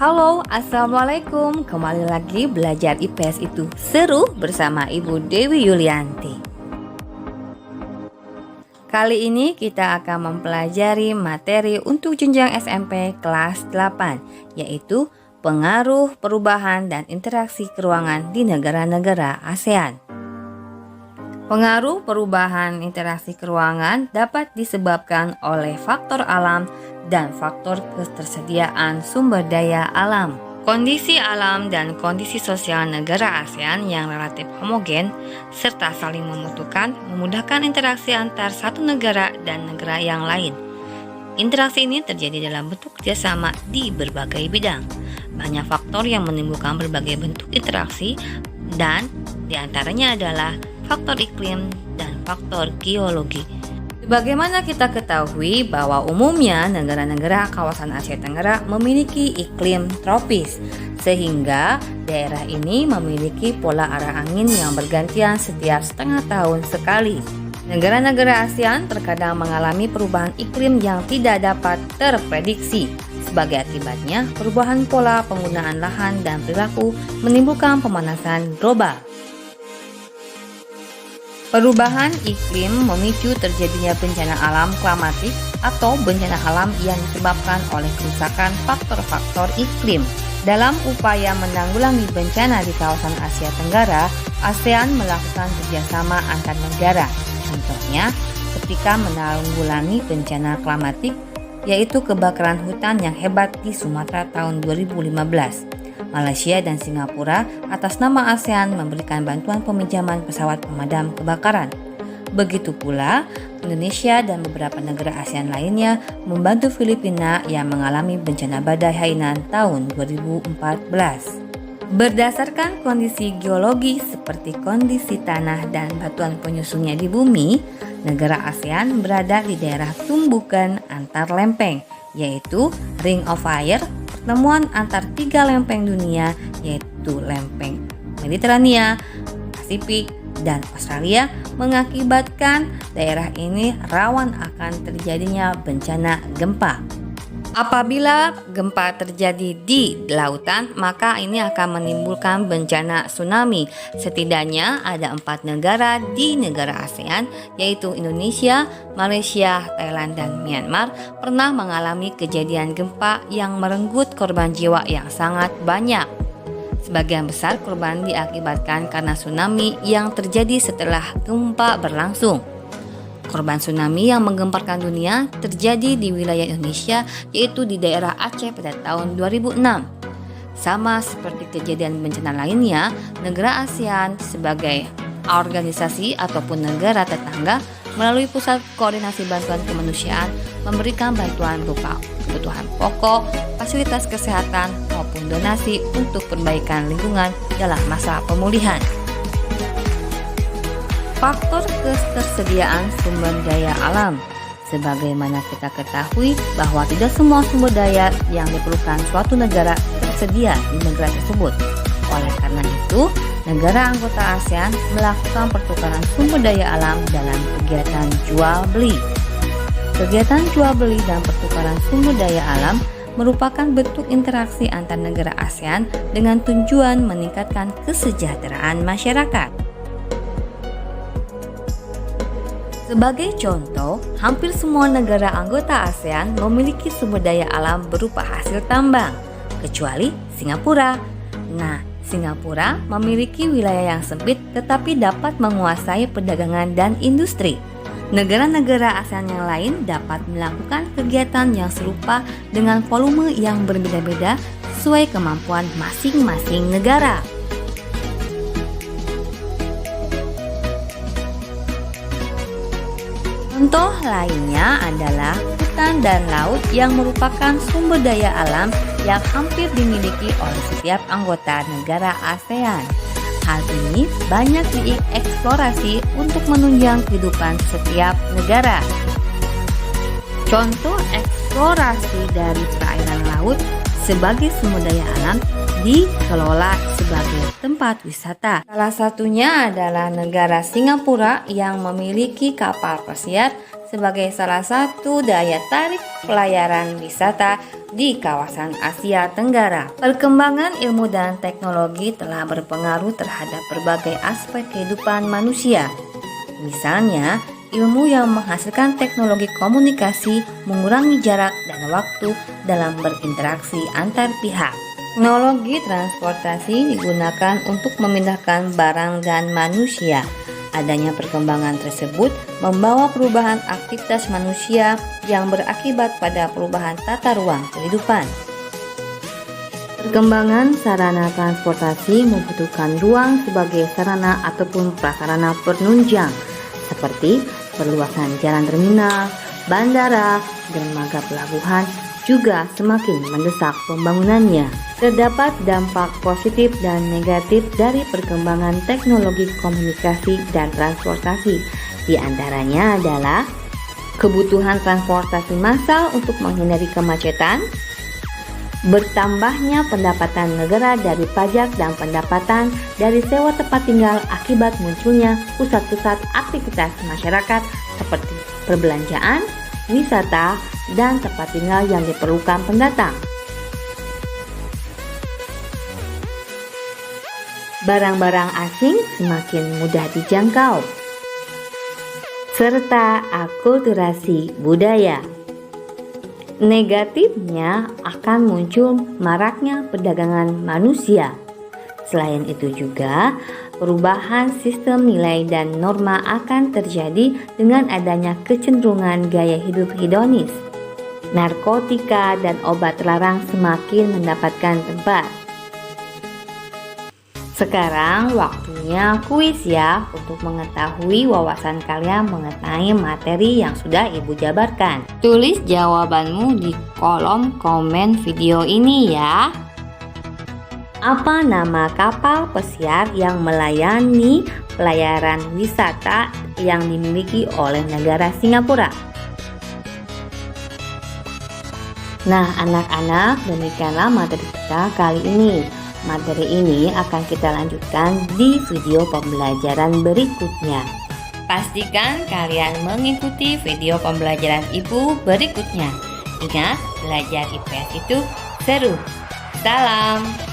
Halo, Assalamualaikum. Kembali lagi belajar IPS itu seru bersama Ibu Dewi Yulianti. Kali ini kita akan mempelajari materi untuk jenjang SMP kelas 8, yaitu pengaruh perubahan dan interaksi keruangan di negara-negara ASEAN. Pengaruh perubahan interaksi keruangan dapat disebabkan oleh faktor alam dan faktor ketersediaan sumber daya alam. Kondisi alam dan kondisi sosial negara ASEAN yang relatif homogen serta saling memudahkan interaksi antar satu negara dan negara yang lain. Interaksi ini terjadi dalam bentuk kerjasama di berbagai bidang. Banyak faktor yang menimbulkan berbagai bentuk interaksi dan diantaranya adalah faktor iklim dan faktor geologi. Sebagaimana kita ketahui bahwa umumnya negara-negara kawasan Asia Tenggara memiliki iklim tropis, sehingga daerah ini memiliki pola arah angin yang bergantian setiap setengah tahun sekali. Negara-negara ASEAN terkadang mengalami perubahan iklim yang tidak dapat terprediksi. Sebagai akibatnya, perubahan pola penggunaan lahan dan perilaku menimbulkan pemanasan global. Perubahan iklim memicu terjadinya bencana alam klimatik atau bencana alam yang disebabkan oleh kerusakan faktor-faktor iklim. Dalam upaya menanggulangi bencana di kawasan Asia Tenggara, ASEAN melakukan kerjasama antar negara. Contohnya, ketika menanggulangi bencana klimatik, yaitu kebakaran hutan yang hebat di Sumatera tahun 2015. Malaysia dan Singapura atas nama ASEAN memberikan bantuan peminjaman pesawat pemadam kebakaran. Begitu pula Indonesia dan beberapa negara ASEAN lainnya membantu Filipina yang mengalami bencana badai Hainan tahun 2014. Berdasarkan kondisi geologi seperti kondisi tanah dan batuan penyusunnya di bumi, negara ASEAN berada di daerah tumbukan antar lempeng, yaitu Ring of Fire. Pertemuan antar tiga lempeng dunia yaitu lempeng Mediterania, Pasifik, dan Australia mengakibatkan daerah ini rawan akan terjadinya bencana gempa. Apabila gempa terjadi di lautan, maka ini akan menimbulkan bencana tsunami. Setidaknya ada 4 negara di negara ASEAN, yaitu Indonesia, Malaysia, Thailand, dan Myanmar pernah mengalami kejadian gempa yang merenggut korban jiwa yang sangat banyak. Sebagian besar korban diakibatkan karena tsunami yang terjadi setelah gempa berlangsung. Korban tsunami yang menggemparkan dunia terjadi di wilayah Indonesia, yaitu di daerah Aceh pada tahun 2006. Sama seperti kejadian bencana lainnya, negara ASEAN sebagai organisasi ataupun negara tetangga melalui Pusat Koordinasi Bantuan Kemanusiaan memberikan bantuan berupa kebutuhan pokok, fasilitas kesehatan, maupun donasi untuk perbaikan lingkungan dalam masa pemulihan. Faktor ketersediaan sumber daya alam. Sebagaimana kita ketahui bahwa tidak semua sumber daya yang diperlukan suatu negara tersedia di negara tersebut. Oleh karena itu, negara anggota ASEAN melakukan pertukaran sumber daya alam dalam kegiatan jual beli. Kegiatan jual beli dan pertukaran sumber daya alam merupakan bentuk interaksi antar negara ASEAN dengan tujuan meningkatkan kesejahteraan masyarakat. Sebagai contoh, hampir semua negara anggota ASEAN memiliki sumber daya alam berupa hasil tambang, kecuali Singapura. Nah, Singapura memiliki wilayah yang sempit tetapi dapat menguasai perdagangan dan industri. Negara-negara ASEAN yang lain dapat melakukan kegiatan yang serupa dengan volume yang berbeda-beda sesuai kemampuan masing-masing negara. Contoh lainnya adalah hutan dan laut yang merupakan sumber daya alam yang hampir dimiliki oleh setiap anggota negara ASEAN. Hal ini banyak dieksplorasi untuk menunjang kehidupan setiap negara. Contoh eksplorasi dari perairan laut sebagai sumber daya alam dikelola sebagai tempat wisata. Salah satunya adalah negara Singapura yang memiliki kapal pesiar sebagai salah satu daya tarik pelayaran wisata di kawasan Asia Tenggara. Perkembangan ilmu dan teknologi telah berpengaruh terhadap berbagai aspek kehidupan manusia. Misalnya, ilmu yang menghasilkan teknologi komunikasi mengurangi jarak dan waktu dalam berinteraksi antar pihak. Teknologi transportasi digunakan untuk memindahkan barang dan manusia. Adanya perkembangan tersebut membawa perubahan aktivitas manusia yang berakibat pada perubahan tata ruang kehidupan. Perkembangan sarana transportasi membutuhkan ruang sebagai sarana ataupun prasarana penunjang, seperti perluasan jalan terminal, bandara, dermaga pelabuhan juga semakin mendesak pembangunannya. Terdapat dampak positif dan negatif dari perkembangan teknologi komunikasi dan transportasi. Di antaranya adalah kebutuhan transportasi massal untuk menghindari kemacetan, bertambahnya pendapatan negara dari pajak dan pendapatan dari sewa tempat tinggal akibat munculnya pusat-pusat aktivitas masyarakat seperti perbelanjaan, wisata, dan tempat tinggal yang diperlukan pendatang. Barang-barang asing semakin mudah dijangkau, serta akulturasi budaya. Negatifnya akan muncul maraknya perdagangan manusia. Selain itu juga, perubahan sistem nilai dan norma akan terjadi dengan adanya kecenderungan gaya hidup hedonis. Narkotika dan obat terlarang semakin mendapatkan tempat. Sekarang waktunya kuis ya, untuk mengetahui wawasan kalian mengenai materi yang sudah Ibu jabarkan. Tulis jawabanmu di kolom komen video ini ya. Apa nama kapal pesiar yang melayani pelayaran wisata yang dimiliki oleh negara Singapura? Nah anak-anak, demikianlah materi kita kali ini. Materi ini akan kita lanjutkan di video pembelajaran berikutnya. Pastikan kalian mengikuti video pembelajaran Ibu berikutnya. Ingat, belajar IPS itu seru. Salam.